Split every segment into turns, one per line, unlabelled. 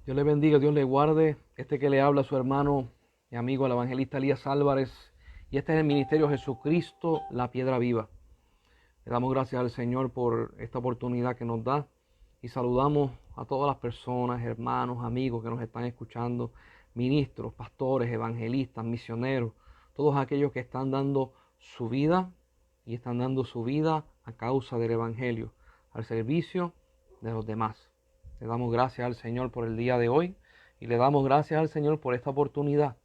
Dios le bendiga, Dios le guarde. Este que le habla a su hermano y amigo, el evangelista Elías Álvarez. Y este es el ministerio Jesucristo, la piedra viva. Le damos gracias al Señor por esta oportunidad que nos da. Y saludamos a todas las personas, hermanos, amigos que nos están escuchando. Ministros, pastores, evangelistas, misioneros. Todos aquellos que están dando su vida y están dando su vida a causa del evangelio, al servicio de los demás. Le damos gracias al Señor por el día de hoy y le damos gracias al Señor por esta oportunidad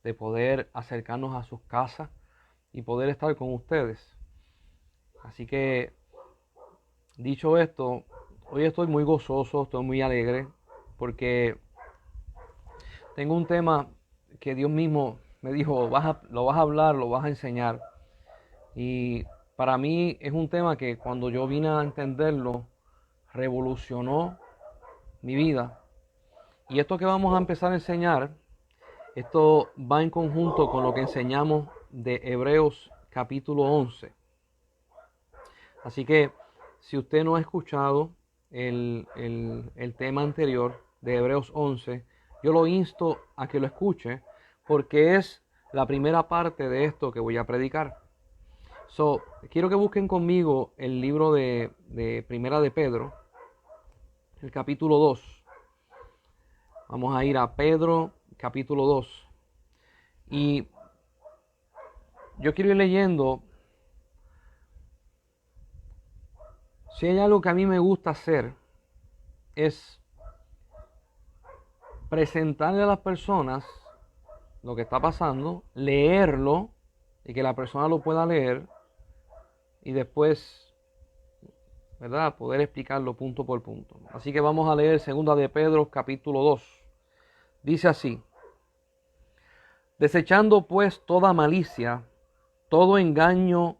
de poder acercarnos a sus casas y poder estar con ustedes. Así que, dicho esto, hoy estoy muy gozoso, estoy muy alegre porque tengo un tema que Dios mismo me dijo, lo vas a hablar, lo vas a enseñar. Y para mí es un tema que cuando yo vine a entenderlo, revolucionó mi vida. Y esto que vamos a empezar a enseñar, esto va en conjunto con lo que enseñamos de Hebreos capítulo 11. Así que si usted no ha escuchado el tema anterior de Hebreos 11, yo lo insto a que lo escuche porque es la primera parte de esto que voy a predicar. Quiero que busquen conmigo el libro de Primera de Pedro, el capítulo 2. Vamos a ir a Pedro, capítulo 2. Y yo quiero ir leyendo. Si hay algo que a mí me gusta hacer, es presentarle a las personas lo que está pasando, leerlo y que la persona lo pueda leer y después, ¿verdad?, poder explicarlo punto por punto. Así que vamos a leer Segunda de Pedro, capítulo 2. Dice así: desechando pues toda malicia, todo engaño,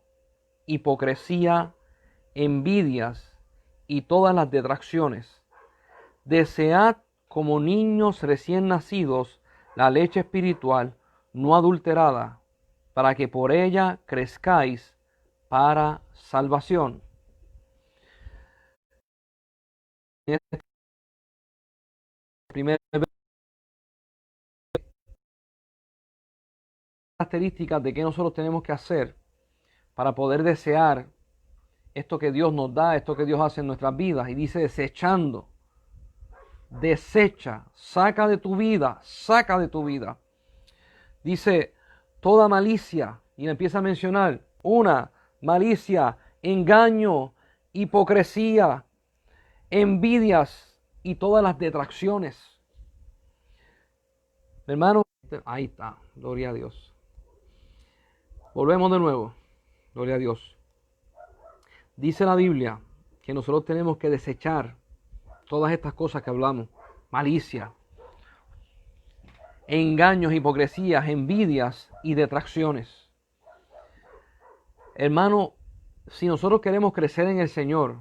hipocresía, envidias y todas las detracciones, desead como niños recién nacidos la leche espiritual no adulterada, para que por ella crezcáis para salvación. Primera característica de qué nosotros tenemos que hacer para poder desear esto que Dios nos da, esto que Dios hace en nuestras vidas. Y dice desechando. Desecha, saca de tu vida, saca de tu vida. Dice toda malicia, y empieza a mencionar malicia, engaño, hipocresía, envidias y todas las detracciones. Hermano, ahí está, gloria a Dios. Volvemos de nuevo, gloria a Dios. Dice la Biblia que nosotros tenemos que desechar todas estas cosas que hablamos: malicia, engaños, hipocresías, envidias y detracciones. Hermano, si nosotros queremos crecer en el Señor,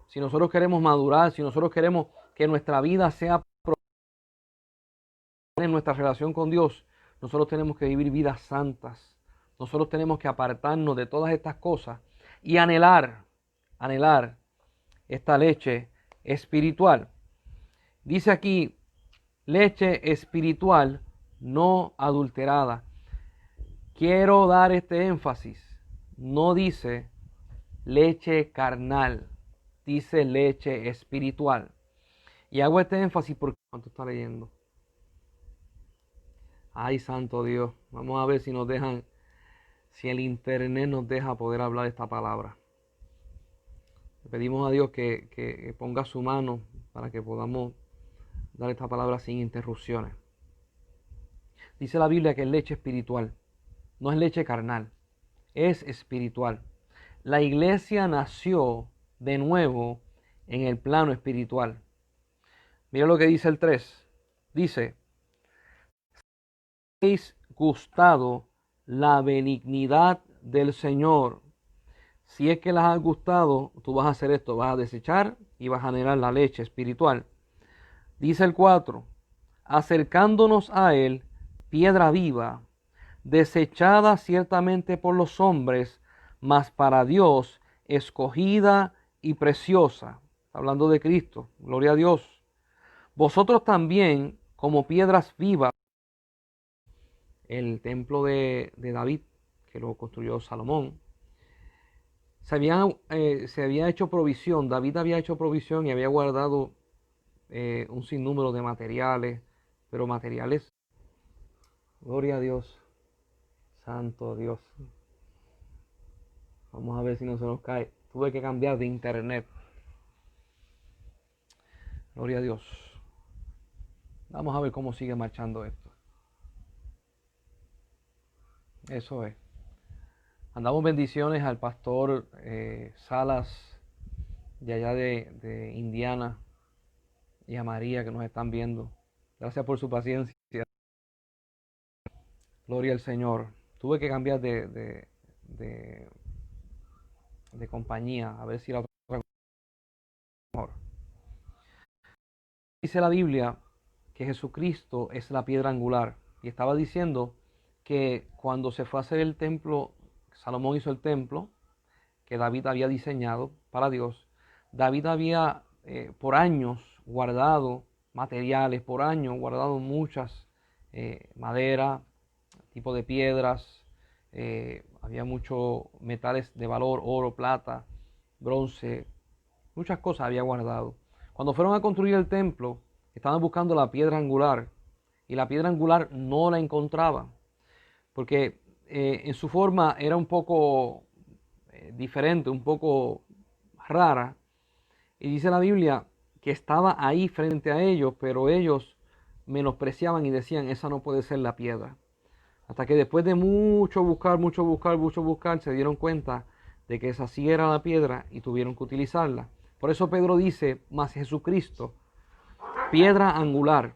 si nosotros queremos madurar, si nosotros queremos que nuestra vida sea en nuestra relación con Dios, nosotros tenemos que vivir vidas santas. Nosotros tenemos que apartarnos de todas estas cosas y anhelar esta leche espiritual. Dice aquí, leche espiritual no adulterada. Quiero dar este énfasis. No dice leche carnal, dice leche espiritual. Y hago este énfasis porque ¿cuánto está leyendo? Ay, santo Dios. Vamos a ver si nos dejan, si el internet nos deja poder hablar esta palabra. Le pedimos a Dios que ponga su mano para que podamos dar esta palabra sin interrupciones. Dice la Biblia que es leche espiritual, no es leche carnal, es espiritual. La iglesia nació de nuevo en el plano espiritual. Mira lo que dice el 3. Dice, habéis gustado la benignidad del Señor. Si es que las has gustado, tú vas a hacer esto, vas a desechar y vas a anhelar la leche espiritual. Dice el 4, acercándonos a Él, piedra viva, desechada ciertamente por los hombres, mas para Dios escogida y preciosa. Hablando de Cristo, gloria a Dios. Vosotros también, como piedras vivas, el templo de David, que lo construyó Salomón, se había hecho provisión, David había hecho provisión y había guardado un sinnúmero de materiales, pero materiales, gloria a Dios, santo Dios. Vamos a ver si no se nos cae. Tuve que cambiar de internet. Gloria a Dios. Vamos a ver cómo sigue marchando esto. Eso es. Mandamos bendiciones al pastor Salas de allá de Indiana y a María que nos están viendo. Gracias por su paciencia. Gloria al Señor. Tuve que cambiar de compañía a ver si la otra mejor. Dice la Biblia que Jesucristo es la piedra angular y estaba diciendo que cuando se fue a hacer el templo, Salomón hizo el templo que David había diseñado para Dios. David había por años guardado materiales, por años guardado muchas madera, tipo de piedras, había muchos metales de valor, oro, plata, bronce, muchas cosas había guardado. Cuando fueron a construir el templo, estaban buscando la piedra angular y la piedra angular no la encontraban porque en su forma era un poco diferente, un poco rara. Y dice la Biblia que estaba ahí frente a ellos, pero ellos menospreciaban y decían, esa no puede ser la piedra. Hasta que después de mucho buscar, se dieron cuenta de que esa sí era la piedra y tuvieron que utilizarla. Por eso Pedro dice, mas Jesucristo, piedra angular,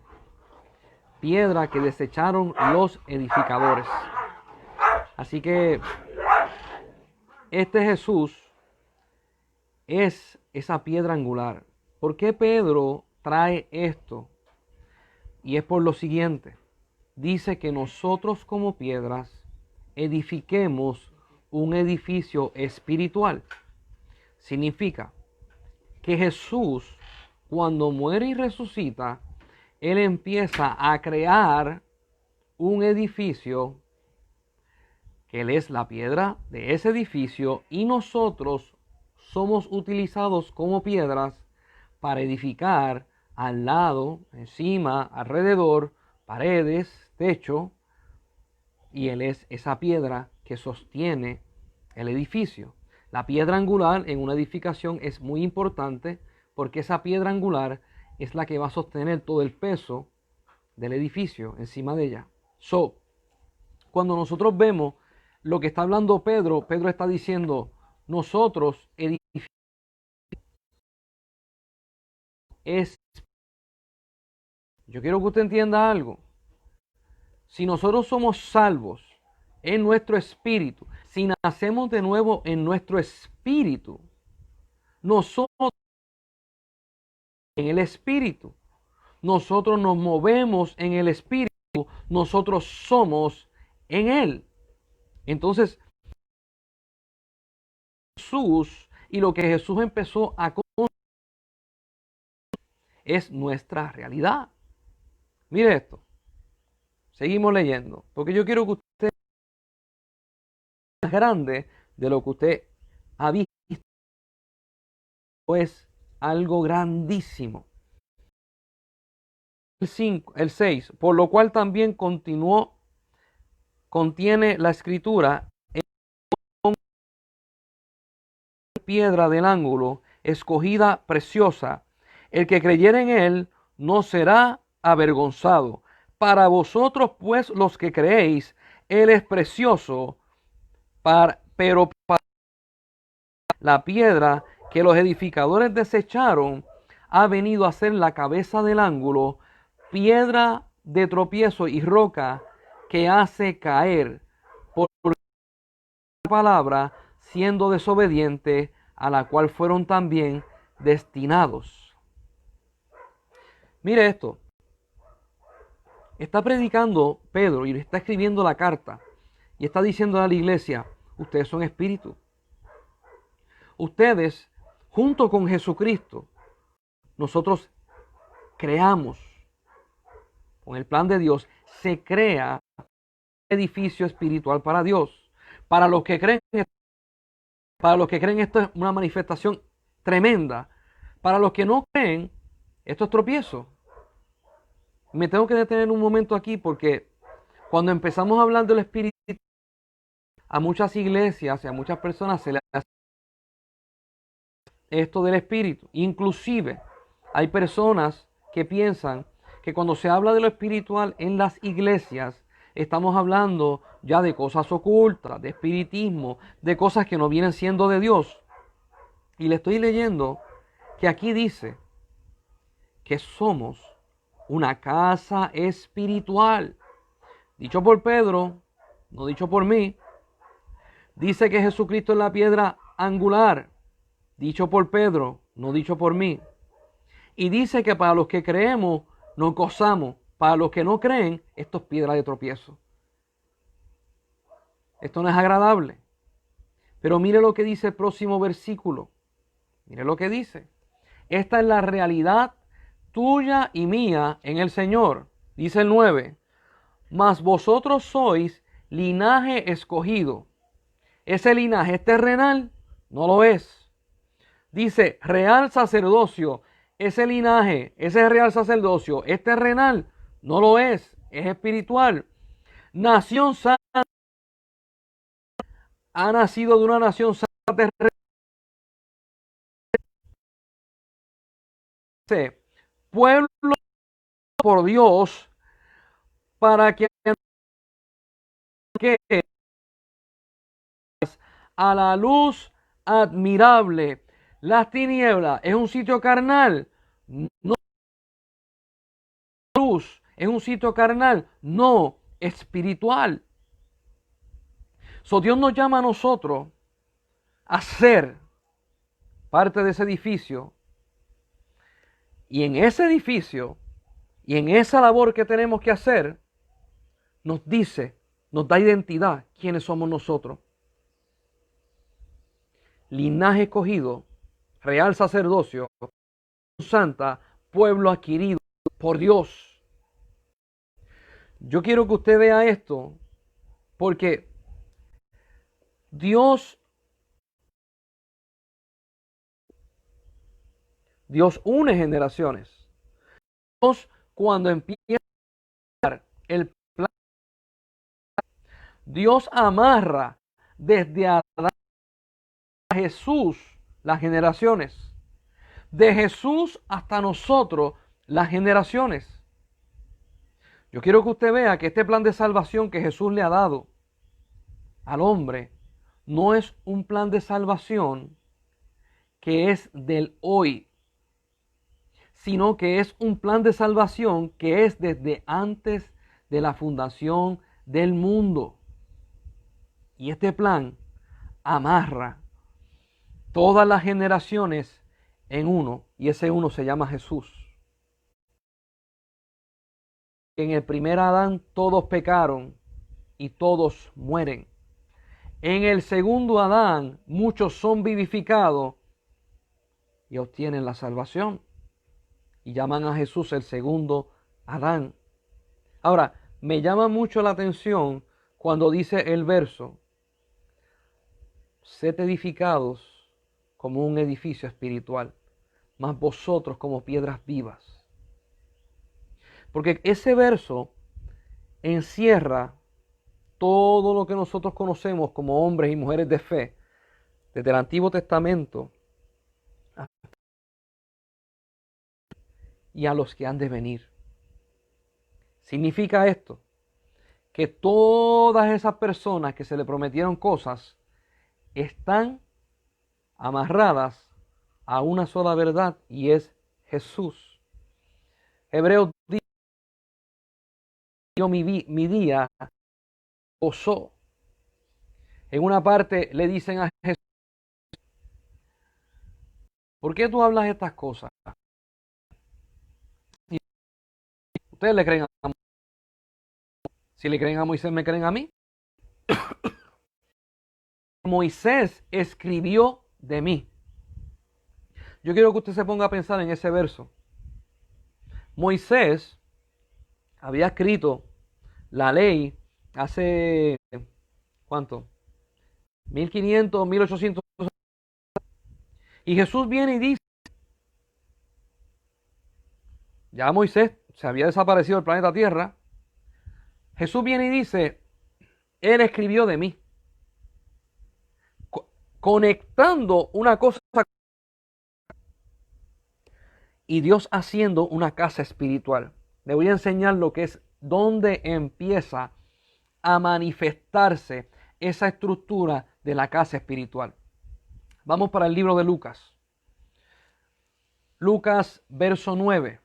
piedra que desecharon los edificadores. Así que este Jesús es esa piedra angular. ¿Por qué Pedro trae esto? Y es por lo siguiente. Dice que nosotros como piedras edifiquemos un edificio espiritual. Significa que Jesús, cuando muere y resucita, Él empieza a crear un edificio, que Él es la piedra de ese edificio, y nosotros somos utilizados como piedras para edificar al lado, encima, alrededor, paredes, techo, y Él es esa piedra que sostiene el edificio. La piedra angular en una edificación es muy importante porque esa piedra angular es la que va a sostener todo el peso del edificio encima de ella. Cuando nosotros vemos lo que está hablando Pedro, Pedro está diciendo, nosotros edificamos es... Yo quiero que usted entienda algo. Si nosotros somos salvos en nuestro espíritu, si nacemos de nuevo en nuestro espíritu, nosotros en el espíritu, nosotros nos movemos en el espíritu, nosotros somos en él. Entonces, Jesús y lo que Jesús empezó a construir es nuestra realidad. Mire esto. Seguimos leyendo, porque yo quiero que usted más grande de lo que usted ha visto, es algo grandísimo. El 6, por lo cual también contiene la escritura, piedra del ángulo, escogida preciosa, el que creyere en él no será avergonzado. Para vosotros pues los que creéis, él es precioso, pero para la piedra que los edificadores desecharon ha venido a ser la cabeza del ángulo, piedra de tropiezo y roca que hace caer por la palabra, siendo desobediente, a la cual fueron también destinados. Mire esto. Está predicando Pedro y le está escribiendo la carta y está diciendo a la iglesia, ustedes son espíritu. Ustedes, junto con Jesucristo, nosotros creamos, con el plan de Dios, se crea un edificio espiritual para Dios. Para los que creen, esto es una manifestación tremenda. Para los que no creen, esto es tropiezo. Me tengo que detener un momento aquí porque cuando empezamos a hablar del Espíritu, a muchas iglesias y a muchas personas se les hace esto del Espíritu. Inclusive hay personas que piensan que cuando se habla de lo espiritual en las iglesias, estamos hablando ya de cosas ocultas, de espiritismo, de cosas que no vienen siendo de Dios. Y le estoy leyendo que aquí dice que somos una casa espiritual. Dicho por Pedro, no dicho por mí. Dice que Jesucristo es la piedra angular. Dicho por Pedro, no dicho por mí. Y dice que para los que creemos, nos gozamos. Para los que no creen, esto es piedra de tropiezo. Esto no es agradable. Pero mire lo que dice el próximo versículo. Mire lo que dice. Esta es la realidad tuya y mía en el Señor. Dice el 9. Mas vosotros sois linaje escogido. Ese linaje es terrenal, no lo es. Dice real sacerdocio. Ese linaje, ese real sacerdocio es terrenal, no lo es espiritual. Nación santa, ha nacido de una nación santa terrenal. Pueblo por Dios para que a la luz admirable. Las tinieblas es un sitio carnal, no luz, es un sitio carnal, no espiritual. So, Dios nos llama a nosotros a ser parte de ese edificio. Y en ese edificio y en esa labor que tenemos que hacer, nos dice, nos da identidad quiénes somos nosotros. Linaje escogido, real sacerdocio, santa, pueblo adquirido por Dios. Yo quiero que usted vea esto porque Dios une generaciones. Dios, cuando empieza el plan, Dios amarra desde Adán a Jesús las generaciones. De Jesús hasta nosotros las generaciones. Yo quiero que usted vea que este plan de salvación que Jesús le ha dado al hombre no es un plan de salvación que es del hoy, sino que es un plan de salvación que es desde antes de la fundación del mundo. Y este plan amarra todas las generaciones en uno, y ese uno se llama Jesús. En el primer Adán todos pecaron y todos mueren. En el segundo Adán muchos son vivificados y obtienen la salvación. Y llaman a Jesús el segundo Adán. Ahora, me llama mucho la atención cuando dice el verso, sed edificados como un edificio espiritual, mas vosotros como piedras vivas. Porque ese verso encierra todo lo que nosotros conocemos como hombres y mujeres de fe, desde el Antiguo Testamento y a los que han de venir. Significa esto, que todas esas personas que se le prometieron cosas están amarradas a una sola verdad y es Jesús. Hebreos dice, yo mi día gozó. En una parte le dicen a Jesús, ¿por qué tú hablas estas cosas? Ustedes le creen a Moisés. Si le creen a Moisés, ¿me creen a mí? Moisés escribió de mí. Yo quiero que usted se ponga a pensar en ese verso. Moisés había escrito la ley hace, ¿cuánto? 1500, 1800. Y Jesús viene y dice, ya Moisés se había desaparecido del planeta Tierra. Jesús viene y dice, Él escribió de mí. Conectando una cosa y Dios haciendo una casa espiritual. Le voy a enseñar lo que es, dónde empieza a manifestarse esa estructura de la casa espiritual. Vamos para el libro de Lucas. Lucas, verso 9.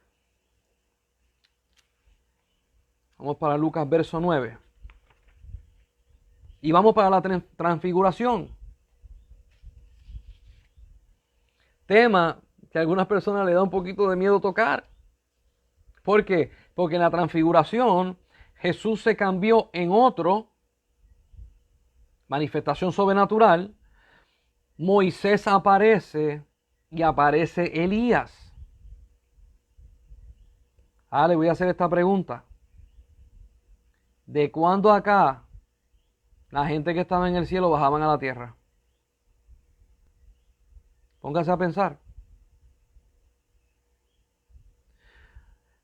Vamos para Lucas, verso 9. Y vamos para la transfiguración. Tema que a algunas personas le da un poquito de miedo tocar. ¿Por qué? Porque en la transfiguración Jesús se cambió en otro, manifestación sobrenatural. Moisés aparece y aparece Elías. Ahora le voy a hacer esta pregunta. ¿De cuándo acá la gente que estaba en el cielo bajaban a la tierra? Póngase a pensar.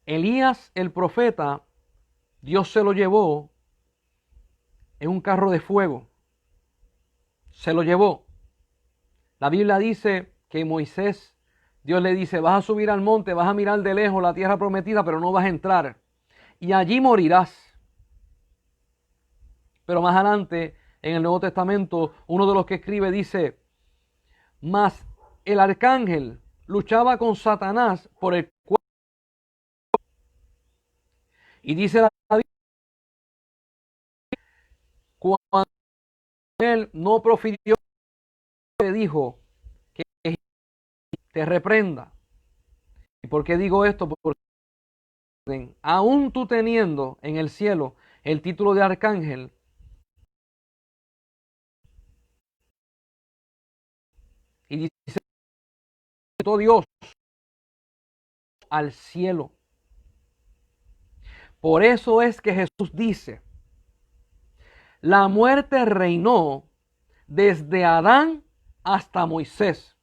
Elías, el profeta, Dios se lo llevó en un carro de fuego. Se lo llevó. La Biblia dice que Moisés, Dios le dice, vas a subir al monte, vas a mirar de lejos la tierra prometida, pero no vas a entrar. Y allí morirás. Pero más adelante, en el Nuevo Testamento, uno de los que escribe dice, mas el arcángel luchaba con Satanás por el cuerpo. Y dice la Biblia, cuando él no profirió, le dijo que te reprenda. ¿Y por qué digo esto? Porque aún tú teniendo en el cielo el título de arcángel, y dice Dios al cielo. Por eso es que Jesús dice, la muerte reinó desde Adán hasta Moisés.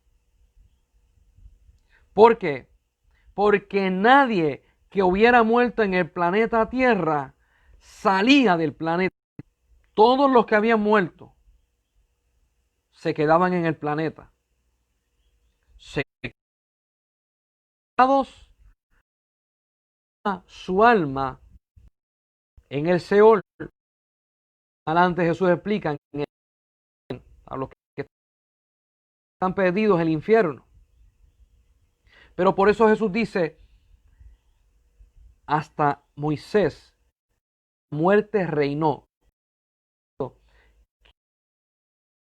¿Por qué? Porque nadie que hubiera muerto en el planeta Tierra salía del planeta. Todos los que habían muerto se quedaban en el planeta. Se quedaban su alma en el Seol. Adelante Jesús explica a los que están perdidos el infierno. Pero por eso Jesús dice, hasta Moisés, muerte reinó.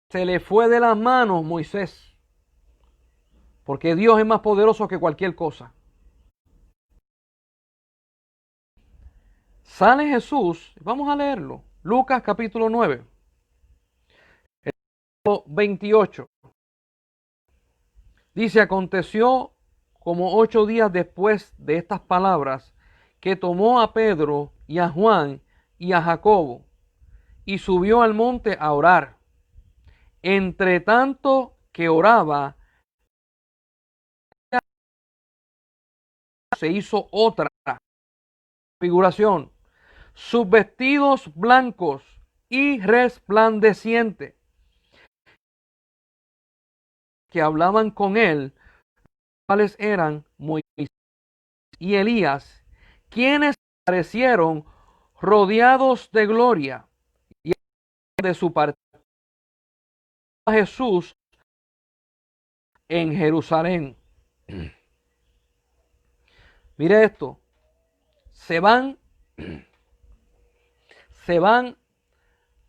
Se le fue de las manos Moisés, porque Dios es más poderoso que cualquier cosa. Sale Jesús, vamos a leerlo, Lucas capítulo 9, 28. Dice, aconteció como 8 días después de estas palabras, que tomó a Pedro y a Juan y a Jacobo, y subió al monte a orar. Entre tanto que oraba, se hizo otra figuración, sus vestidos blancos y resplandecientes, que hablaban con él, cuáles eran Moisés y Elías, quienes aparecieron rodeados de gloria, y de su parte a Jesús en Jerusalén. Mire esto, se van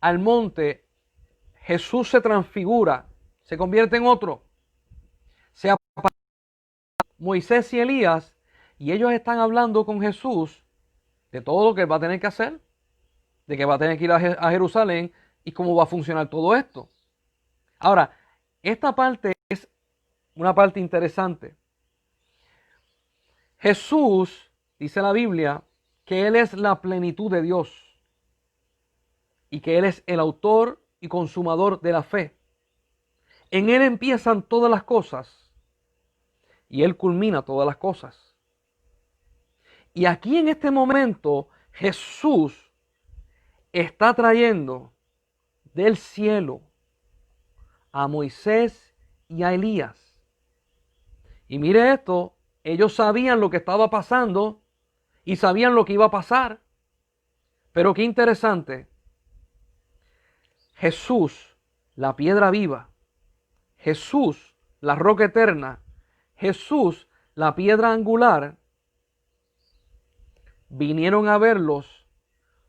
al monte, Jesús se transfigura, se convierte en otro, se aparece Moisés y Elías, y ellos están hablando con Jesús de todo lo que él va a tener que hacer, de que va a tener que ir a Jerusalén y cómo va a funcionar todo esto. Ahora, esta parte es una parte interesante. Jesús dice la Biblia que Él es la plenitud de Dios y que Él es el autor y consumador de la fe. En Él empiezan todas las cosas y Él culmina todas las cosas. Y aquí en este momento Jesús está trayendo del cielo a Moisés y a Elías. Y mire esto, ellos sabían lo que estaba pasando y sabían lo que iba a pasar. Pero qué interesante, Jesús, la piedra viva, Jesús, la roca eterna, Jesús, la piedra angular, vinieron a verlos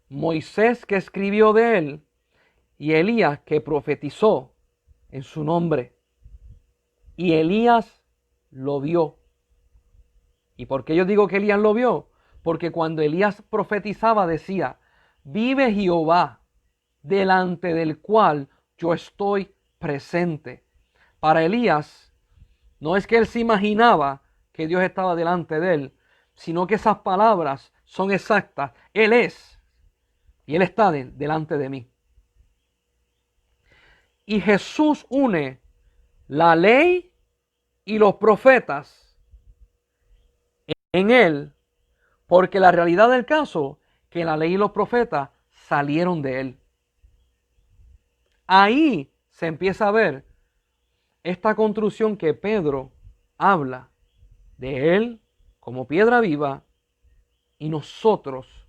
Moisés, que escribió de él, y Elías, que profetizó en su nombre. Y Elías lo vio. ¿Y por qué yo digo que Elías lo vio? Porque cuando Elías profetizaba decía, vive Jehová, delante del cual yo estoy presente. Para Elías, no es que él se imaginaba que Dios estaba delante de él, sino que esas palabras son exactas. Él es, y Él está delante de mí. Y Jesús une la ley y los profetas en Él, porque la realidad del caso, que la ley y los profetas salieron de Él. Ahí se empieza a ver esta construcción que Pedro habla de Él como piedra viva y nosotros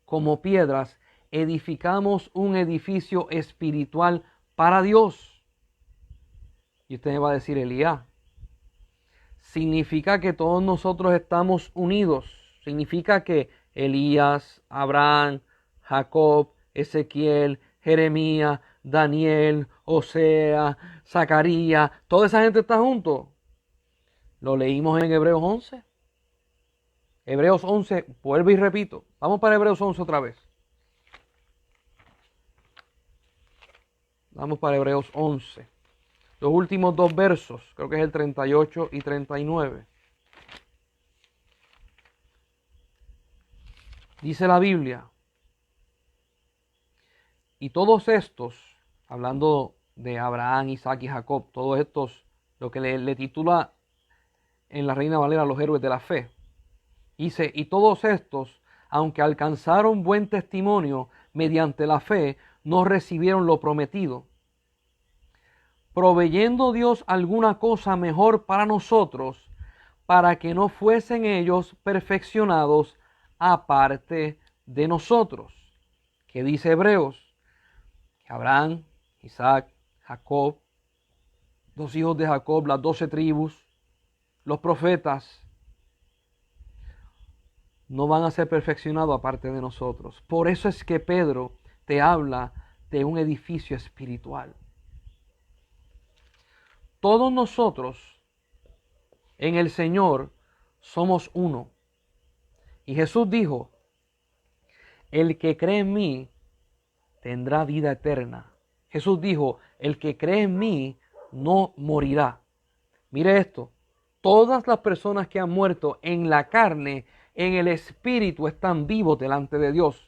como piedras edificamos un edificio espiritual para Dios. Y usted me va a decir, Elías, significa que todos nosotros estamos unidos. Significa que Elías, Abraham, Jacob, Ezequiel, Jeremías, Daniel, Osea, Zacarías, toda esa gente está junto. Lo leímos en Hebreos 11. Hebreos 11, vuelvo y repito. Vamos para Hebreos 11 otra vez. Vamos para Hebreos 11. Los últimos dos versos, creo que es el 38 y 39. Dice la Biblia, y todos estos, hablando de Abraham, Isaac y Jacob, todos estos, lo que le titula en la Reina Valera los héroes de la fe. Dice, y todos estos, aunque alcanzaron buen testimonio mediante la fe, no recibieron lo prometido, proveyendo Dios alguna cosa mejor para nosotros, para que no fuesen ellos perfeccionados aparte de nosotros. ¿Qué dice Hebreos? Que Abraham, Isaac, Jacob, dos hijos de Jacob, las 12 tribus, los profetas, no van a ser perfeccionados aparte de nosotros. Por eso es que Pedro te habla de un edificio espiritual. Todos nosotros en el Señor somos uno. Y Jesús dijo, el que cree en mí tendrá vida eterna. Jesús dijo, el que cree en mí no morirá. Mire esto, todas las personas que han muerto en la carne, en el espíritu, están vivos delante de Dios.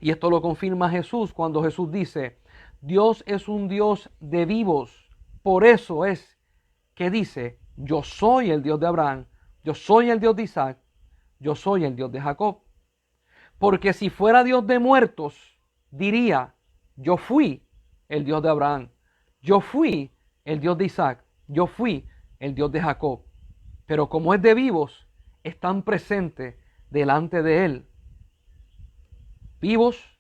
Y esto lo confirma Jesús cuando Jesús dice, Dios es un Dios de vivos. Por eso es que dice, yo soy el Dios de Abraham, yo soy el Dios de Isaac, yo soy el Dios de Jacob. Porque si fuera Dios de muertos, diría, yo fui el Dios de Abraham, yo fui el Dios de Isaac, yo fui el Dios de Jacob. Pero como es de vivos, están presentes delante de Él. Vivos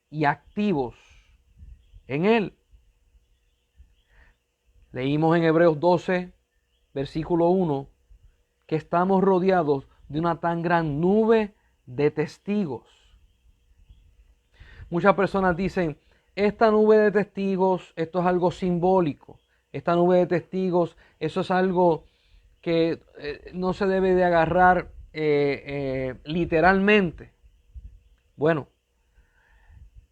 y activos en Él. Leímos en Hebreos 12, versículo 1, que estamos rodeados de una tan gran nube de testigos. Muchas personas dicen, esta nube de testigos, esto es algo simbólico. Esta nube de testigos, eso es algo que no se debe de agarrar literalmente. Bueno,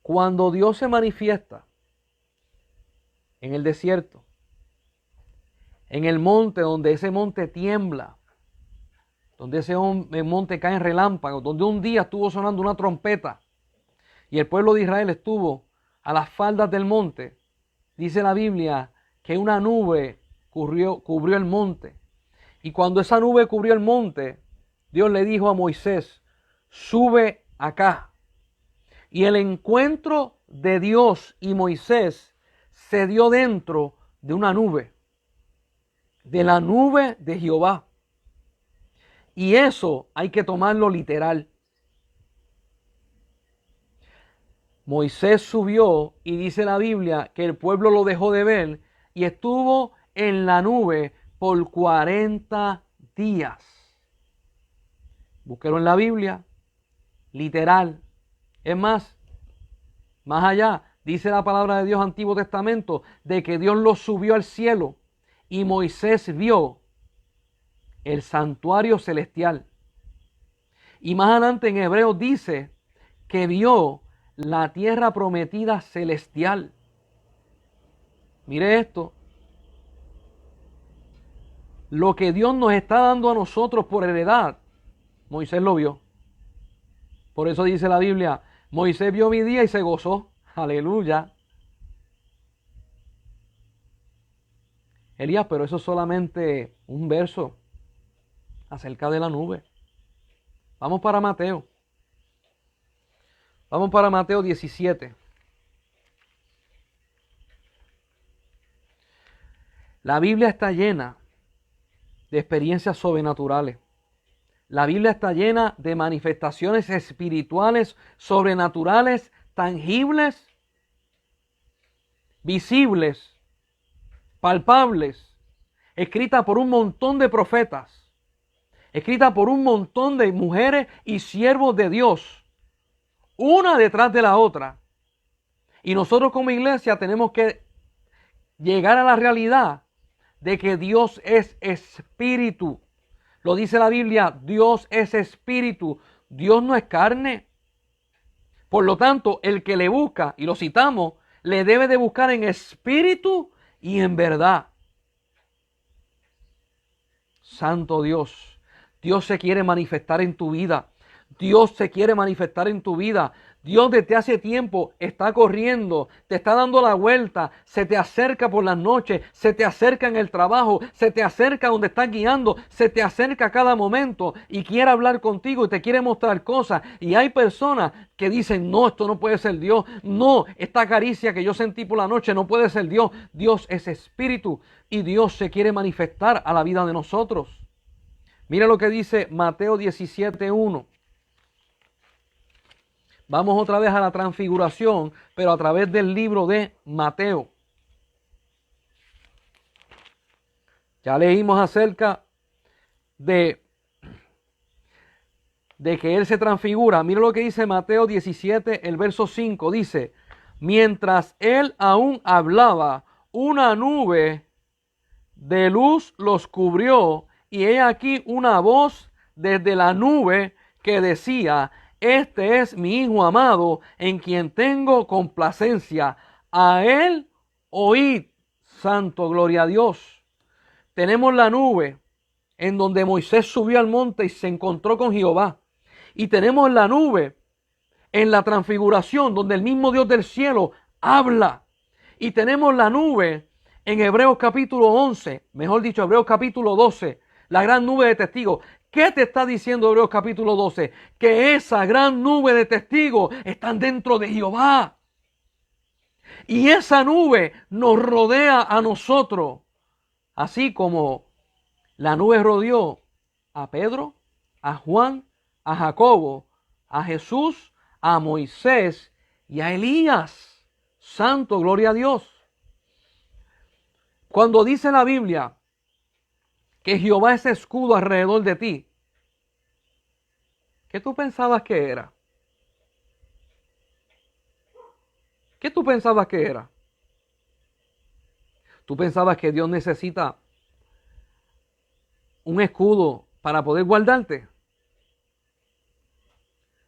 cuando Dios se manifiesta en el desierto, en el monte donde ese monte tiembla, donde ese monte cae en relámpagos, donde un día estuvo sonando una trompeta y el pueblo de Israel estuvo a las faldas del monte, dice la Biblia que una nube cubrió el monte. Y cuando esa nube cubrió el monte, Dios le dijo a Moisés, sube acá. Y el encuentro de Dios y Moisés se dio dentro de una nube, de la nube de Jehová. Y eso hay que tomarlo literal. Moisés subió y dice la Biblia que el pueblo lo dejó de ver y estuvo en la nube por 40 días. Búsquelo en la Biblia, literal. Es más allá, dice la palabra de Dios, Antiguo Testamento, de que Dios lo subió al cielo y Moisés vio el santuario celestial. Y más adelante en Hebreos dice que vio la tierra prometida celestial. Mire esto. Lo que Dios nos está dando a nosotros por heredad, Moisés lo vio. Por eso dice la Biblia, Moisés vio mi día y se gozó. Aleluya. Elías, pero eso es solamente un verso acerca de la nube. Vamos para Mateo. Vamos para Mateo 17. La Biblia está llena de experiencias sobrenaturales. La Biblia está llena de manifestaciones espirituales, sobrenaturales, tangibles, visibles, palpables, escrita por un montón de profetas, escrita por un montón de mujeres y siervos de Dios, una detrás de la otra. Y nosotros como iglesia tenemos que llegar a la realidad de que Dios es espíritu. Lo dice la Biblia, Dios es espíritu, Dios no es carne. Por lo tanto, el que le busca, y lo citamos, le debe de buscar en espíritu y en verdad. Santo Dios, Dios se quiere manifestar en tu vida. Dios se quiere manifestar en tu vida. Dios desde hace tiempo está corriendo, te está dando la vuelta, se te acerca por las noches, se te acerca en el trabajo, se te acerca donde estás guiando, se te acerca a cada momento y quiere hablar contigo y te quiere mostrar cosas. Y hay personas que dicen, no, esto no puede ser Dios. No, esta caricia que yo sentí por la noche no puede ser Dios. Dios es espíritu y Dios se quiere manifestar a la vida de nosotros. Mira lo que dice Mateo 17:1. Vamos otra vez a la transfiguración, pero a través del libro de Mateo. Ya leímos acerca de que Él se transfigura. Mira lo que dice Mateo 17, el verso 5. Dice, mientras Él aún hablaba, una nube de luz los cubrió, y he aquí una voz desde la nube que decía, este es mi Hijo amado, en quien tengo complacencia. A Él oíd. Santo, gloria a Dios. Tenemos la nube en donde Moisés subió al monte y se encontró con Jehová. Y tenemos la nube en la transfiguración donde el mismo Dios del cielo habla. Y tenemos la nube en Hebreos capítulo 11, mejor dicho, Hebreos capítulo 12, la gran nube de testigos. ¿Qué te está diciendo Hebreos capítulo 12? Que esa gran nube de testigos están dentro de Jehová. Y esa nube nos rodea a nosotros. Así como la nube rodeó a Pedro, a Juan, a Jacobo, a Jesús, a Moisés y a Elías. Santo, gloria a Dios. Cuando dice la Biblia que Jehová es escudo alrededor de ti, ¿qué tú pensabas que era? ¿Qué tú pensabas que era? ¿Tú pensabas que Dios necesita un escudo para poder guardarte?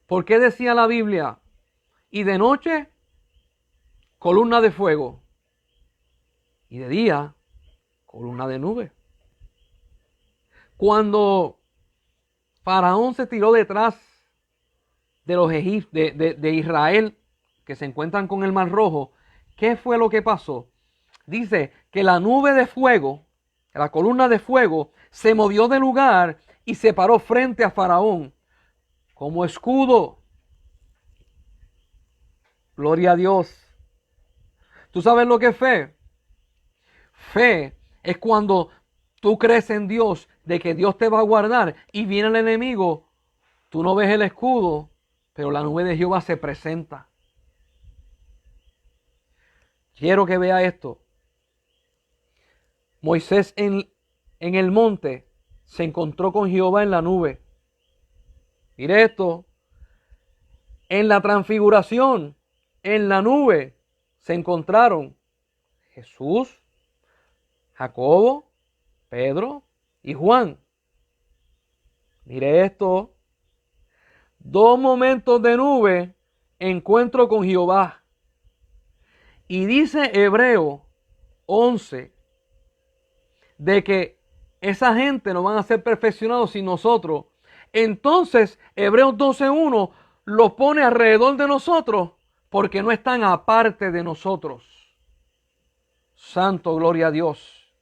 ¿Por qué decía la Biblia? Y de noche, columna de fuego. Y de día, columna de nube. Cuando Faraón se tiró detrás de los de Israel, que se encuentran con el Mar Rojo. ¿Qué fue lo que pasó? Dice que la nube de fuego, la columna de fuego, se movió de lugar y se paró frente a Faraón como escudo. Gloria a Dios. ¿Tú sabes lo que es fe? Fe es cuando tú crees en Dios, de que Dios te va a guardar y viene el enemigo. Tú no ves el escudo, pero la nube de Jehová se presenta. Quiero que vea esto. Moisés en el monte se encontró con Jehová en la nube. Mire esto. En la transfiguración, en la nube, se encontraron Jesús, Jacobo, Pedro y Juan. Mire esto. 2 momentos de nube, encuentro con Jehová. Y dice Hebreo 11 de que esa gente no van a ser perfeccionados sin nosotros. Entonces Hebreos 12:1 los pone alrededor de nosotros porque no están aparte de nosotros. Santo, gloria a Dios.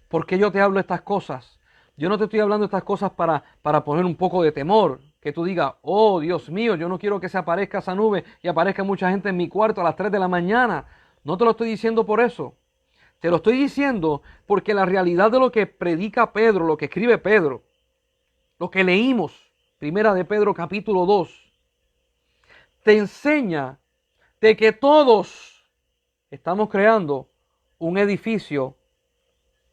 ¿Por qué yo te hablo estas cosas? Yo no te estoy hablando estas cosas para poner un poco de temor. Que tú digas, oh Dios mío, yo no quiero que se aparezca esa nube y aparezca mucha gente en mi cuarto a las 3 de la mañana. No te lo estoy diciendo por eso. Te lo estoy diciendo porque la realidad de lo que predica Pedro, lo que escribe Pedro, lo que leímos, primera de Pedro capítulo 2, te enseña de que todos estamos creando un edificio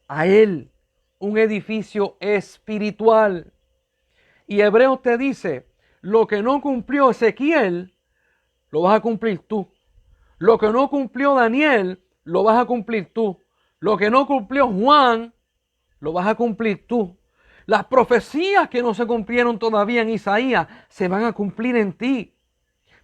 a Él, un edificio espiritual. Y Hebreos te dice, lo que no cumplió Ezequiel, lo vas a cumplir tú. Lo que no cumplió Daniel, lo vas a cumplir tú. Lo que no cumplió Juan, lo vas a cumplir tú. Las profecías que no se cumplieron todavía en Isaías, se van a cumplir en ti.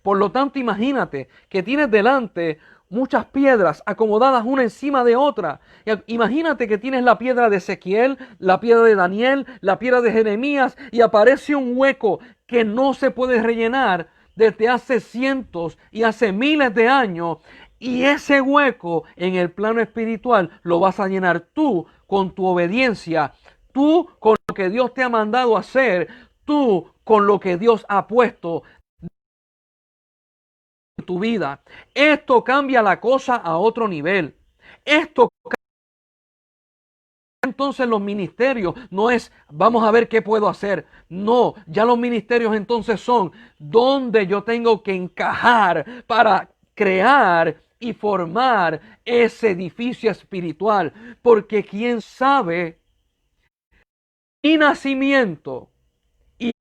Por lo tanto, imagínate que tienes delante muchas piedras acomodadas una encima de otra. Imagínate que tienes la piedra de Ezequiel, la piedra de Daniel, la piedra de Jeremías, y aparece un hueco que no se puede rellenar desde hace cientos y hace miles de años. Y ese hueco en el plano espiritual lo vas a llenar tú con tu obediencia, tú con lo que Dios te ha mandado hacer, tú con lo que Dios ha puesto en tu vida. Esto cambia la cosa a otro nivel. Esto entonces los ministerios no es vamos a ver qué puedo hacer. No, ya los ministerios entonces son donde yo tengo que encajar para crear y formar ese edificio espiritual. Porque quién sabe, mi nacimiento y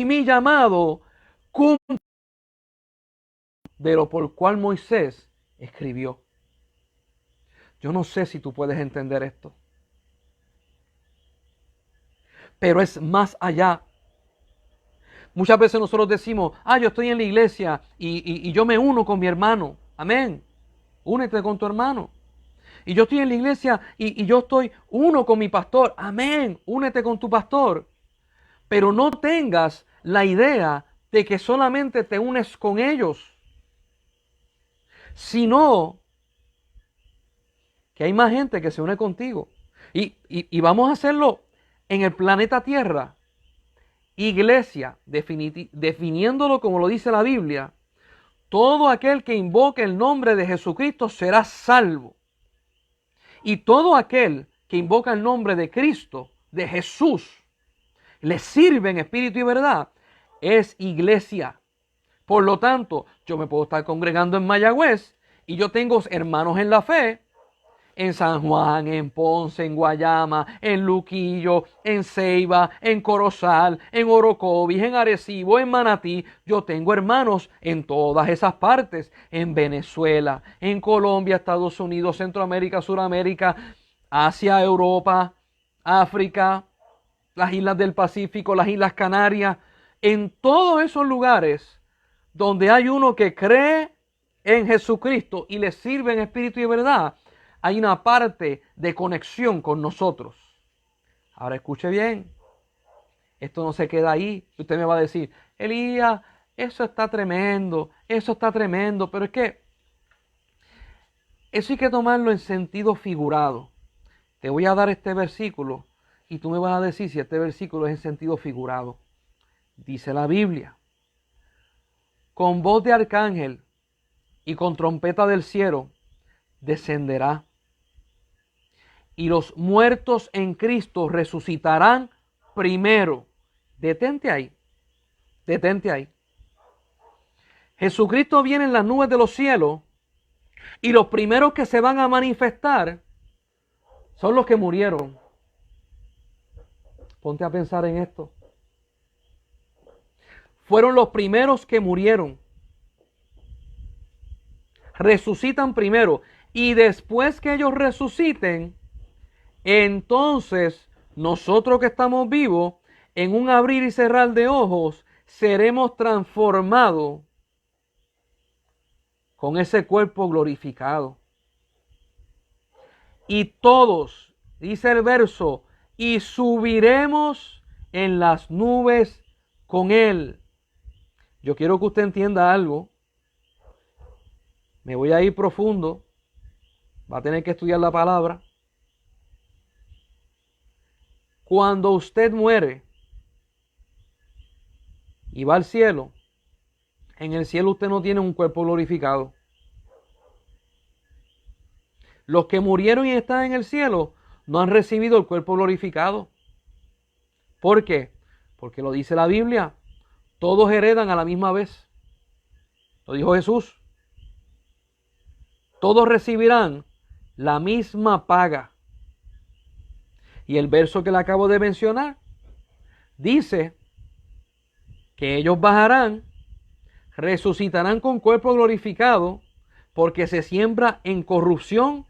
mi llamado cumple de lo por cual Moisés escribió. Yo no sé si tú puedes entender esto, pero es más allá. Muchas veces nosotros decimos, yo estoy en la iglesia y yo me uno con mi hermano. Amén. Únete con tu hermano. Y yo estoy en la iglesia y yo estoy uno con mi pastor. Amén. Únete con tu pastor. Pero no tengas la idea de que solamente te unes con ellos, sino que hay más gente que se une contigo. Y vamos a hacerlo en el planeta Tierra. Iglesia, definiéndolo como lo dice la Biblia, todo aquel que invoque el nombre de Jesucristo será salvo. Y todo aquel que invoca el nombre de Cristo, de Jesús, le sirve en espíritu y verdad, es iglesia. Por lo tanto, yo me puedo estar congregando en Mayagüez y yo tengo hermanos en la fe en San Juan, en Ponce, en Guayama, en Luquillo, en Ceiba, en Corozal, en Orocovis, en Arecibo, en Manatí. Yo tengo hermanos en todas esas partes, en Venezuela, en Colombia, Estados Unidos, Centroamérica, Suramérica, Asia, Europa, África, las islas del Pacífico, las islas Canarias, en todos esos lugares donde hay uno que cree en Jesucristo y le sirve en espíritu y verdad, hay una parte de conexión con nosotros. Ahora escuche bien. Esto no se queda ahí. Usted me va a decir, Elías, eso está tremendo, pero es que eso hay que tomarlo en sentido figurado. Te voy a dar este versículo y tú me vas a decir si este versículo es en sentido figurado. Dice la Biblia, con voz de arcángel y con trompeta del cielo descenderá, y los muertos en Cristo resucitarán primero. Detente ahí, detente ahí. Jesucristo viene en las nubes de los cielos y los primeros que se van a manifestar son los que murieron. Ponte a pensar en esto. Fueron los primeros que murieron. Resucitan primero. Y después que ellos resuciten, entonces nosotros que estamos vivos, en un abrir y cerrar de ojos, seremos transformados con ese cuerpo glorificado. Y todos, dice el verso, y subiremos en las nubes con él. Yo quiero que usted entienda algo. Me voy a ir profundo. Va a tener que estudiar la palabra. Cuando usted muere y va al cielo, en el cielo usted no tiene un cuerpo glorificado. Los que murieron y están en el cielo no han recibido el cuerpo glorificado. ¿Por qué? Porque lo dice la Biblia. Todos heredan a la misma vez. Lo dijo Jesús. Todos recibirán la misma paga. Y el verso que le acabo de mencionar dice que ellos bajarán, resucitarán con cuerpo glorificado, porque se siembra en corrupción,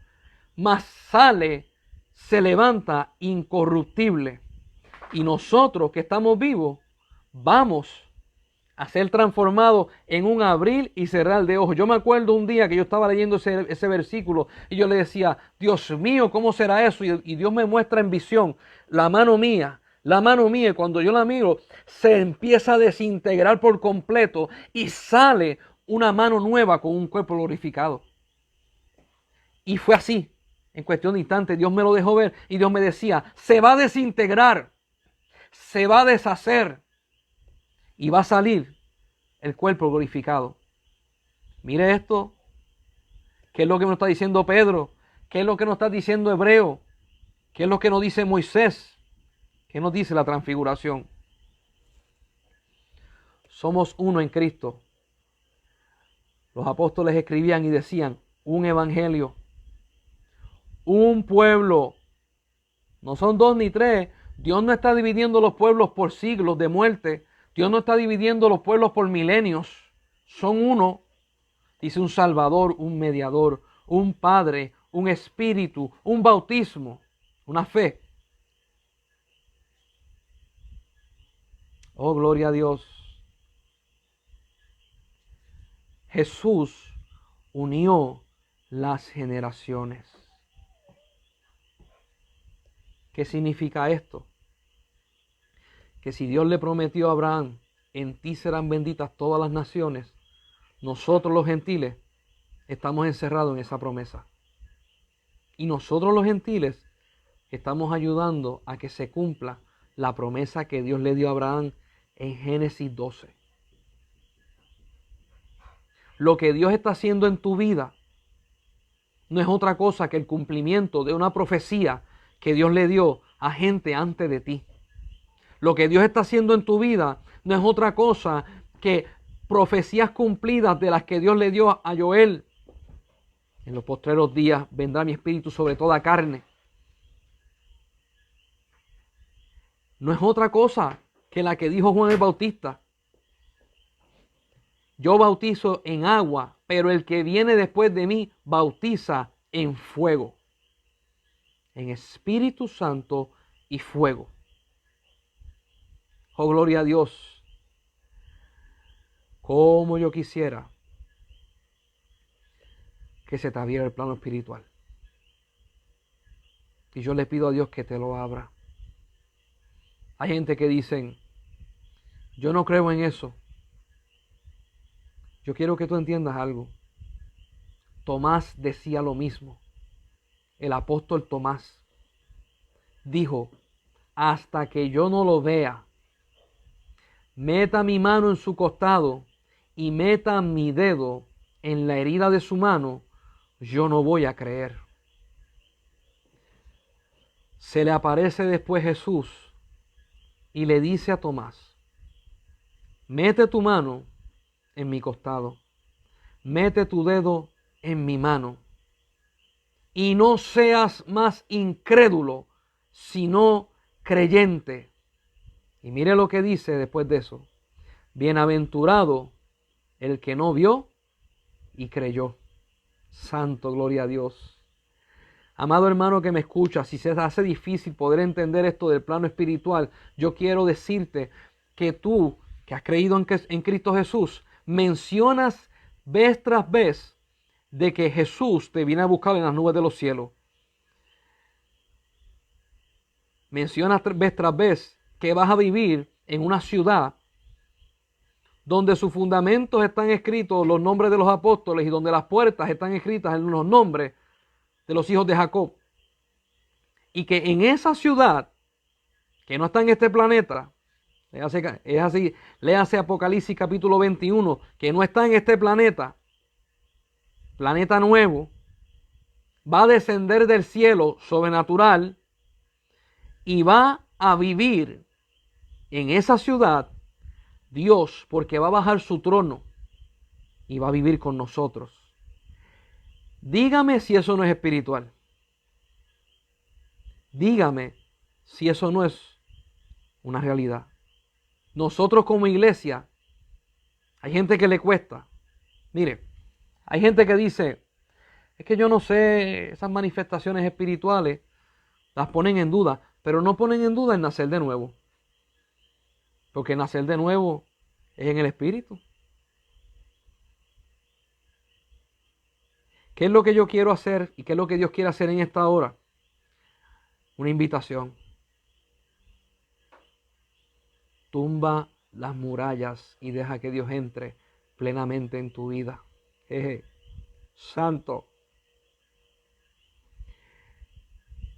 mas sale, se levanta incorruptible. Y nosotros que estamos vivos, vamos a ser transformados en un abrir y cerrar de ojos. Yo me acuerdo un día que yo estaba leyendo ese versículo y yo le decía, Dios mío, ¿cómo será eso? Y Dios me muestra en visión la mano mía, y cuando yo la miro, se empieza a desintegrar por completo y sale una mano nueva con un cuerpo glorificado. Y fue así, en cuestión de instantes, Dios me lo dejó ver y Dios me decía, se va a desintegrar, se va a deshacer y va a salir el cuerpo glorificado. Mire esto, ¿qué es lo que nos está diciendo Pedro? ¿Qué es lo que nos está diciendo Hebreo? ¿Qué es lo que nos dice Moisés? ¿Qué nos dice la transfiguración? Somos uno en Cristo. Los apóstoles escribían y decían, un evangelio, un pueblo. No son dos ni tres. Dios no está dividiendo los pueblos por siglos de muerte. Dios no está dividiendo los pueblos por milenios. Son uno. Dice un Salvador, un mediador, un Padre, un Espíritu, un bautismo, una fe. Oh, gloria a Dios. Jesús unió las generaciones. ¿Qué significa esto? Que si Dios le prometió a Abraham, en ti serán benditas todas las naciones, nosotros los gentiles estamos encerrados en esa promesa. Y nosotros los gentiles estamos ayudando a que se cumpla la promesa que Dios le dio a Abraham en Génesis 12. Lo que Dios está haciendo en tu vida no es otra cosa que el cumplimiento de una profecía que Dios le dio a gente antes de ti. Lo que Dios está haciendo en tu vida no es otra cosa que profecías cumplidas de las que Dios le dio a Joel. En los postreros días vendrá mi espíritu sobre toda carne. No es otra cosa que la que dijo Juan el Bautista. Yo bautizo en agua, pero el que viene después de mí bautiza en fuego, en Espíritu Santo y fuego. Oh, gloria a Dios. Como yo quisiera que se te abriera el plano espiritual. Y yo le pido a Dios que te lo abra. Hay gente que dicen, yo no creo en eso. Yo quiero que tú entiendas algo. Tomás decía lo mismo. El apóstol Tomás dijo, hasta que yo no lo vea, meta mi mano en su costado y meta mi dedo en la herida de su mano, yo no voy a creer. Se le aparece después Jesús y le dice a Tomás, mete tu mano en mi costado, mete tu dedo en mi mano y no seas más incrédulo, sino creyente. Y mire lo que dice después de eso. Bienaventurado el que no vio y creyó. Santo, gloria a Dios. Amado hermano que me escucha, si se te hace difícil poder entender esto del plano espiritual, yo quiero decirte que tú, que has creído en Cristo Jesús, mencionas vez tras vez de que Jesús te viene a buscar en las nubes de los cielos. Mencionas vez tras vez que vas a vivir en una ciudad donde sus fundamentos están escritos los nombres de los apóstoles y donde las puertas están escritas en los nombres de los hijos de Jacob. Y que en esa ciudad, que no está en este planeta, es así, léase Apocalipsis capítulo 21, que no está en este planeta, planeta nuevo, va a descender del cielo sobrenatural y va a vivir en esa ciudad Dios, porque va a bajar su trono y va a vivir con nosotros. Dígame si eso no es espiritual. Dígame si eso no es una realidad. Nosotros como iglesia, hay gente que le cuesta. Mire, hay gente que dice, es que yo no sé, esas manifestaciones espirituales las ponen en duda, pero no ponen en duda el nacer de nuevo. Porque nacer de nuevo es en el espíritu. ¿Qué es lo que yo quiero hacer y qué es lo que Dios quiere hacer en esta hora? Una invitación. Tumba las murallas y deja que Dios entre plenamente en tu vida. Santo.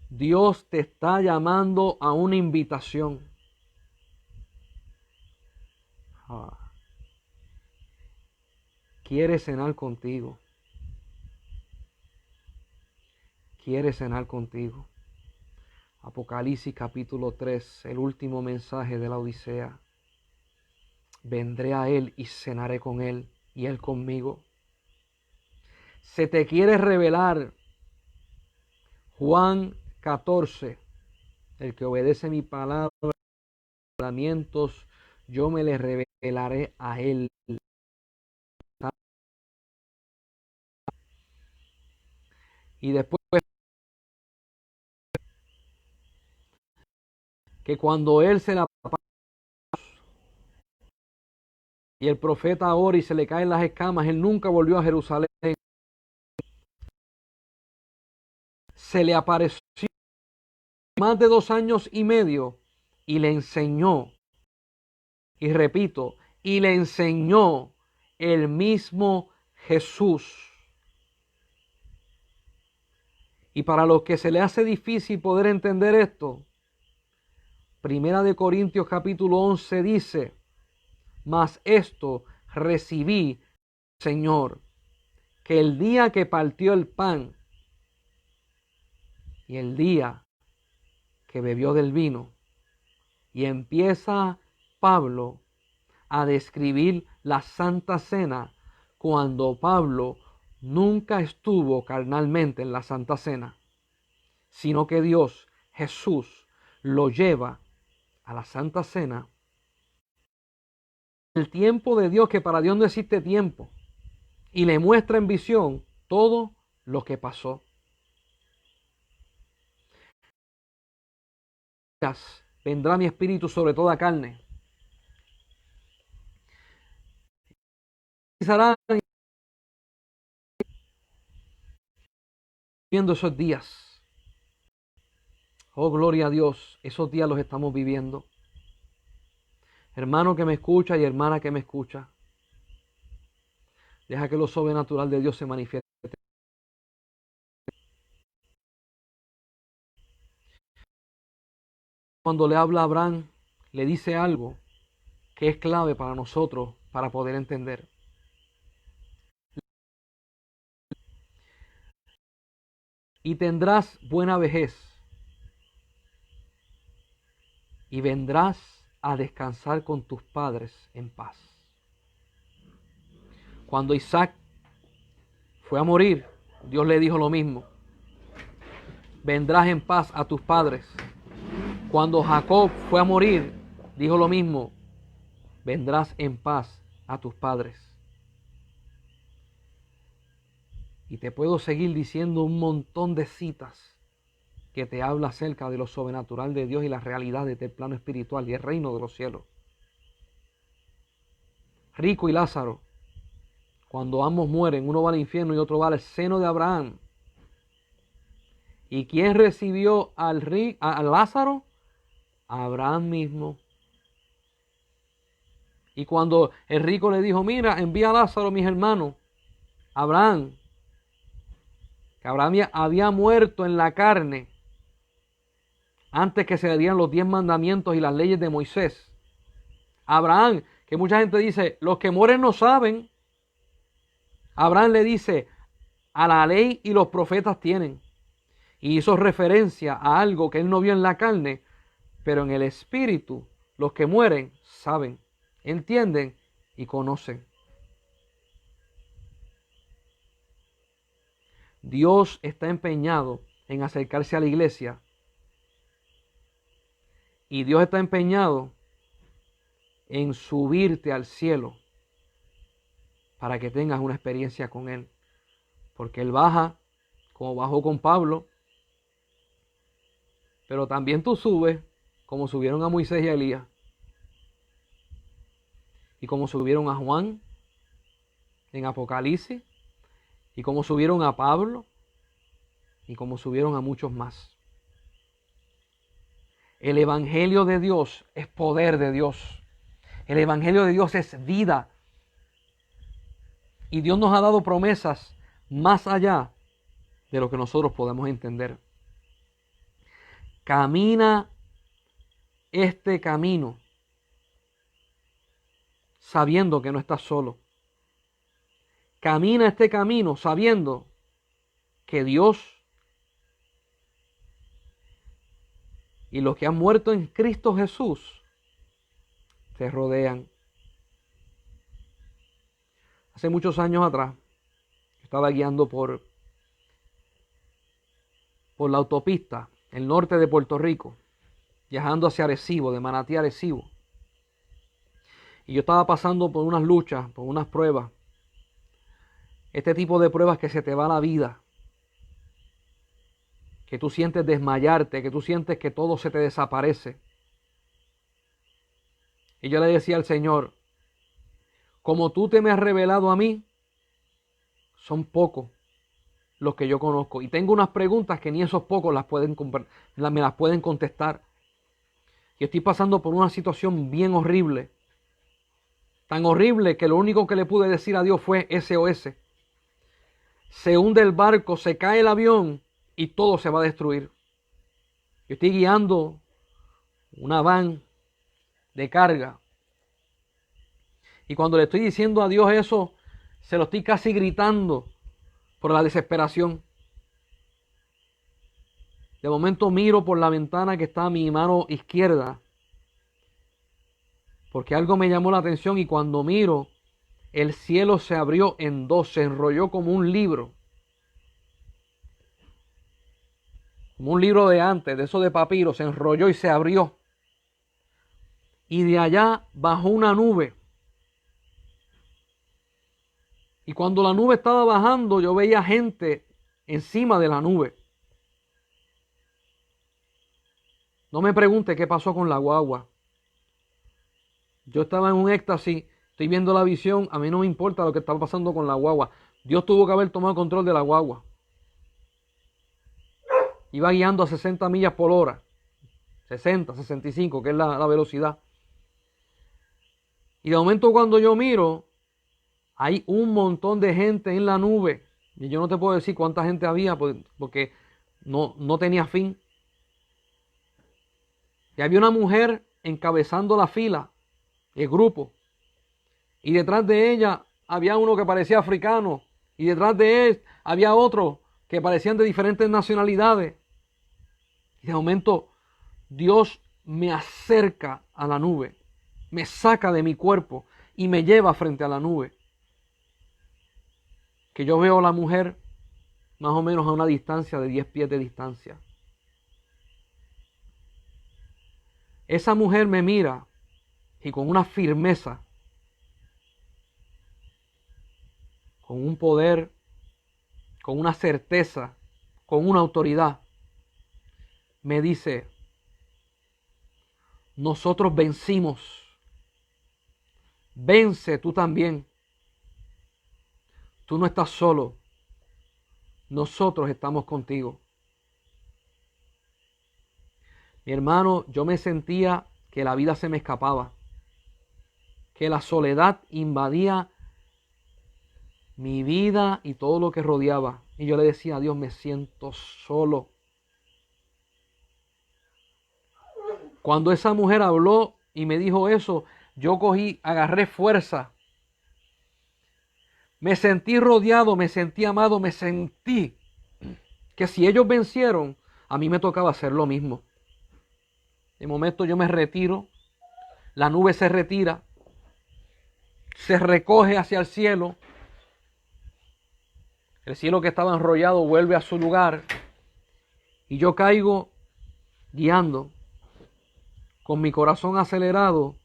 Dios te está llamando a una invitación. Quiere cenar contigo. Quiere cenar contigo. Apocalipsis capítulo 3, el último mensaje de la Odisea. Vendré a Él y cenaré con Él y Él conmigo. Se te quiere revelar. Juan 14. El que obedece mi palabra, mandamientos, yo me le revelaré a Él. Y después que cuando Él se la y el profeta ora y se le caen las escamas, él nunca volvió a Jerusalén. Se le apareció más de 2 años y medio y le enseñó, y repito, y le enseñó el mismo Jesús. Y para los que se le hace difícil poder entender esto, Primera de Corintios capítulo 11 dice, mas esto recibí, Señor, que el día que partió el pan y el día que bebió del vino, y empieza Pablo a describir la Santa Cena cuando Pablo nunca estuvo carnalmente en la Santa Cena, sino que Dios, Jesús, lo lleva a la Santa Cena. El tiempo de Dios, que para Dios no existe tiempo, y le muestra en visión todo lo que pasó. Vendrá mi espíritu sobre toda carne. Estarán viendo esos días. Oh, gloria a Dios, esos días los estamos viviendo. Hermano que me escucha y hermana que me escucha, deja que lo sobrenatural de Dios se manifieste. Cuando le habla a Abraham, le dice algo que es clave para nosotros para poder entender. Y tendrás buena vejez y vendrás a descansar con tus padres en paz. Cuando Isaac fue a morir, Dios le dijo lo mismo. Vendrás en paz a tus padres. Cuando Jacob fue a morir, dijo lo mismo. Vendrás en paz a tus padres. Y te puedo seguir diciendo un montón de citas que te habla acerca de lo sobrenatural de Dios y las realidades del plano espiritual y el reino de los cielos. Rico y Lázaro, cuando ambos mueren, uno va al infierno y otro va al seno de Abraham. ¿Y quién recibió a Lázaro? Abraham mismo. Y cuando el rico le dijo, mira, envía a Lázaro, mis hermanos, Abraham, que Abraham había muerto en la carne antes que se le dieran los 10 mandamientos y las leyes de Moisés. Abraham, que mucha gente dice, los que mueren no saben. Abraham le dice, a la ley y los profetas tienen. Y hizo referencia a algo que él no vio en la carne, pero en el espíritu, los que mueren saben, entienden y conocen. Dios está empeñado en acercarse a la iglesia. Y Dios está empeñado en subirte al cielo para que tengas una experiencia con Él. Porque Él baja, como bajó con Pablo, pero también tú subes, como subieron a Moisés y a Elías. Y como subieron a Juan en Apocalipsis, y como subieron a Pablo, y como subieron a muchos más. El Evangelio de Dios es poder de Dios. El Evangelio de Dios es vida. Y Dios nos ha dado promesas más allá de lo que nosotros podemos entender. Camina este camino sabiendo que no estás solo. Camina este camino sabiendo que Dios y los que han muerto en Cristo Jesús te rodean. Hace muchos años atrás, estaba guiando por la autopista, el norte de Puerto Rico, viajando hacia Arecibo, de Manatí a Arecibo. Y yo estaba pasando por unas luchas, por unas pruebas. Este tipo de pruebas que se te va la vida. Que tú sientes desmayarte, que tú sientes que todo se te desaparece. Y yo le decía al Señor, como tú te me has revelado a mí, son pocos los que yo conozco. Y tengo unas preguntas que ni esos pocos me las pueden contestar. Y estoy pasando por una situación bien horrible. Tan horrible que lo único que le pude decir a Dios fue SOS. Se hunde el barco, se cae el avión y todo se va a destruir. Yo estoy guiando una van de carga. Y cuando le estoy diciendo a Dios eso, se lo estoy casi gritando por la desesperación. De momento miro por la ventana que está a mi mano izquierda, porque algo me llamó la atención y cuando miro, el cielo se abrió en dos, se enrolló como un libro. Como un libro de antes, de eso de papiro, se enrolló y se abrió. Y de allá bajó una nube. Y cuando la nube estaba bajando, yo veía gente encima de la nube. No me pregunte qué pasó con la guagua. Yo estaba en un éxtasis, estoy viendo la visión, a mí no me importa lo que estaba pasando con la guagua. Dios tuvo que haber tomado control de la guagua. Iba guiando a 60 millas por hora. 60, 65, que es la velocidad. Y de momento cuando yo miro, hay un montón de gente en la nube. Y yo no te puedo decir cuánta gente había porque no tenía fin. Y había una mujer encabezando la fila, el grupo. Y detrás de ella había uno que parecía africano. Y detrás de él había otro que parecían de diferentes nacionalidades. Y de momento Dios me acerca a la nube. Me saca de mi cuerpo y me lleva frente a la nube. Que yo veo a la mujer más o menos a una distancia de 10 pies de distancia. Esa mujer me mira y con una firmeza, con un poder, con una certeza, con una autoridad, me dice: nosotros vencimos. Vence tú también. Tú no estás solo. Nosotros estamos contigo. Mi hermano, yo me sentía que la vida se me escapaba, que la soledad invadía mi vida y todo lo que rodeaba. Y yo le decía a Dios: me siento solo. Cuando esa mujer habló y me dijo eso, yo agarré fuerza. Me sentí rodeado, me sentí amado, me sentí que si ellos vencieron, a mí me tocaba hacer lo mismo. De momento yo me retiro, la nube se retira, se recoge hacia el cielo que estaba enrollado vuelve a su lugar y yo caigo guiando con mi corazón acelerado,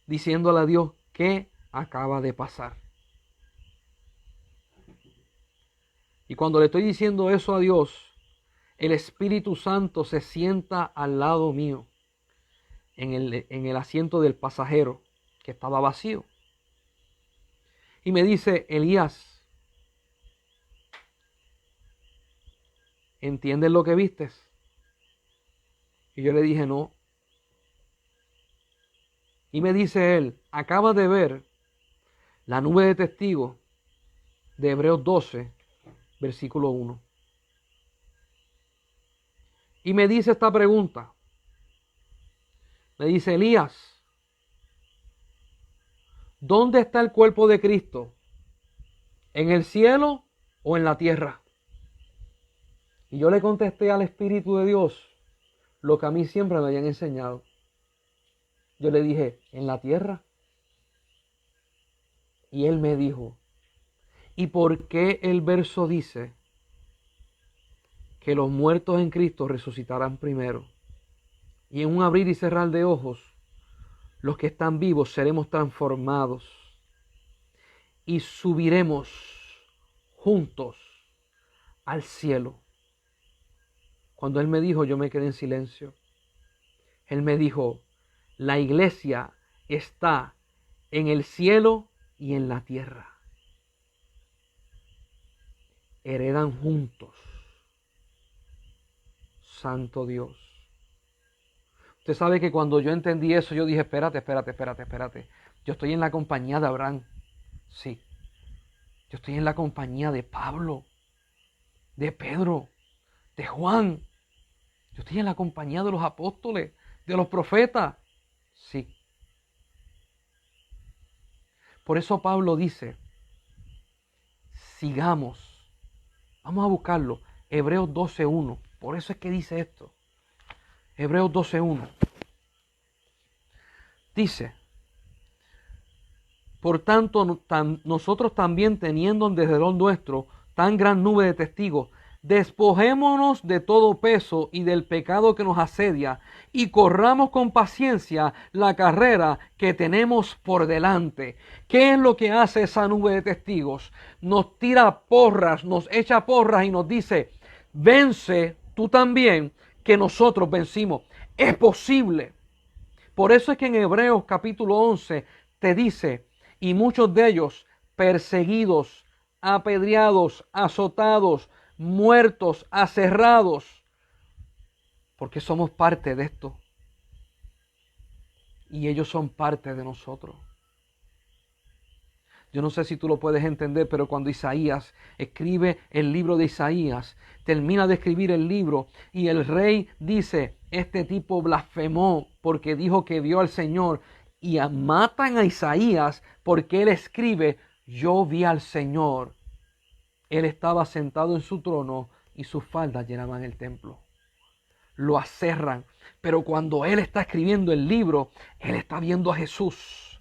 diciéndole a Dios: ¿qué acaba de pasar? Y cuando le estoy diciendo eso a Dios, el Espíritu Santo se sienta al lado mío, en el asiento del pasajero, que estaba vacío. Y me dice: Elías, ¿entiendes lo que vistes? Y yo le dije: no. Y me dice él: acaba de ver la nube de testigos de Hebreos 12, versículo 1. Y me dice esta pregunta. Me dice: Elías, ¿dónde está el cuerpo de Cristo? ¿En el cielo o en la tierra? Y yo le contesté al Espíritu de Dios lo que a mí siempre me habían enseñado. Yo le dije: en la tierra. Y él me dijo: ¿y por qué el verso dice que los muertos en Cristo resucitarán primero? Y en un abrir y cerrar de ojos, los que están vivos seremos transformados y subiremos juntos al cielo. Cuando él me dijo, yo me quedé en silencio. Él me dijo: la iglesia está en el cielo y en la tierra. Heredan juntos. Santo Dios. Usted sabe que cuando yo entendí eso, yo dije: espérate. Yo estoy en la compañía de Abraham. Sí. Yo estoy en la compañía de Pablo, de Pedro, de Juan. Yo estoy en la compañía de los apóstoles, de los profetas. Sí. Por eso Pablo dice: sigamos. Vamos a buscarlo. Hebreos 12:1. Por eso es que dice esto. Hebreos 12:1. Dice: por tanto, nosotros también, teniendo en derredor nuestro tan gran nube de testigos, despojémonos de todo peso y del pecado que nos asedia, y corramos con paciencia la carrera que tenemos por delante. ¿Qué es lo que hace esa nube de testigos? Nos tira porras, nos echa porras y nos dice: vence tú también, que nosotros vencimos. Es posible. Por eso es que en Hebreos capítulo 11 te dice: y muchos de ellos perseguidos, apedreados, azotados, muertos, aserrados, porque somos parte de esto. Y ellos son parte de nosotros. Yo no sé si tú lo puedes entender, pero cuando Isaías escribe el libro de Isaías, termina de escribir el libro y el rey dice, este tipo blasfemó porque dijo que vio al Señor, y matan a Isaías porque él escribe, yo vi al Señor. Él estaba sentado en su trono y sus faldas llenaban el templo. Lo aserran, pero cuando él está escribiendo el libro, él está viendo a Jesús.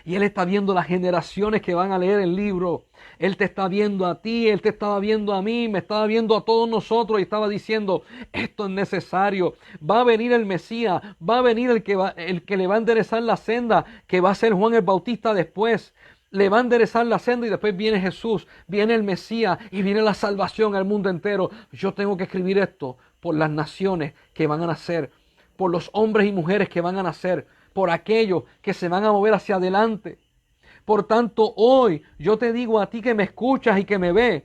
Y él está viendo las generaciones que van a leer el libro. Él te está viendo a ti, él te estaba viendo a mí, me estaba viendo a todos nosotros y estaba diciendo, esto es necesario. Va a venir el Mesías, va a venir el que le va a enderezar la senda, que va a ser Juan el Bautista después. Le va a enderezar la senda y después viene Jesús, viene el Mesías y viene la salvación al mundo entero. Yo tengo que escribir esto por las naciones que van a nacer, por los hombres y mujeres que van a nacer, por aquellos que se van a mover hacia adelante. Por tanto, hoy yo te digo a ti que me escuchas y que me ves,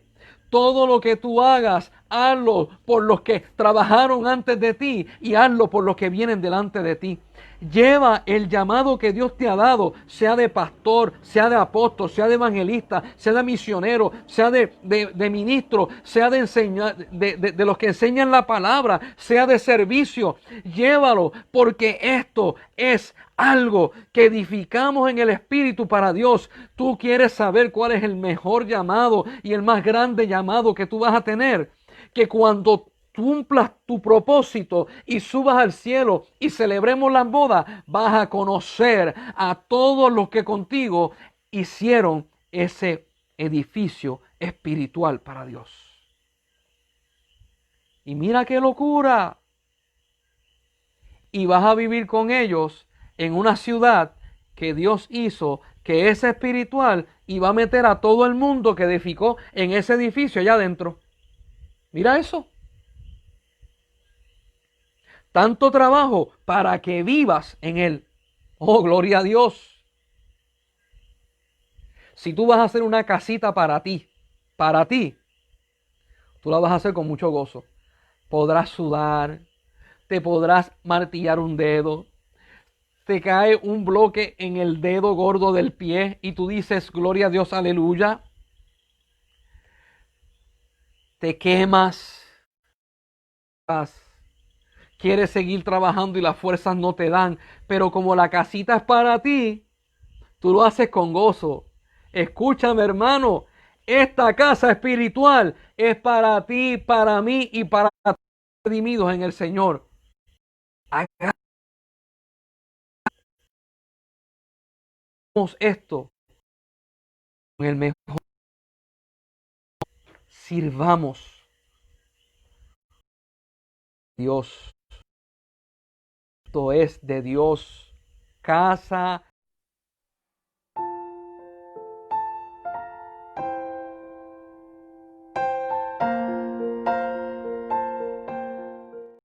todo lo que tú hagas, hazlo por los que trabajaron antes de ti y hazlo por los que vienen delante de ti. Lleva el llamado que Dios te ha dado, sea de pastor, sea de apóstol, sea de evangelista, sea de misionero, sea de ministro, sea de enseñar, de los que enseñan la palabra, sea de servicio. Llévalo, porque esto es algo que edificamos en el Espíritu para Dios. Tú quieres saber cuál es el mejor llamado y el más grande llamado que tú vas a tener. Que cuando cumplas tu propósito y subas al cielo y celebremos la boda, vas a conocer a todos los que contigo hicieron ese edificio espiritual para Dios. Y mira qué locura. Y vas a vivir con ellos en una ciudad que Dios hizo, que es espiritual, y va a meter a todo el mundo que edificó en ese edificio allá adentro. Mira eso. Tanto trabajo para que vivas en él. Oh, gloria a Dios. Si tú vas a hacer una casita para ti, tú la vas a hacer con mucho gozo. Podrás sudar, te podrás martillar un dedo, te cae un bloque en el dedo gordo del pie y tú dices, gloria a Dios, aleluya. Te quemas, quieres seguir trabajando y las fuerzas no te dan, pero como la casita es para ti, tú lo haces con gozo. Escúchame, hermano, esta casa espiritual es para ti, para mí y para todos los redimidos en el Señor. Hagamos esto con el mejor. Sirvamos a Dios. Esto es de Dios. Casa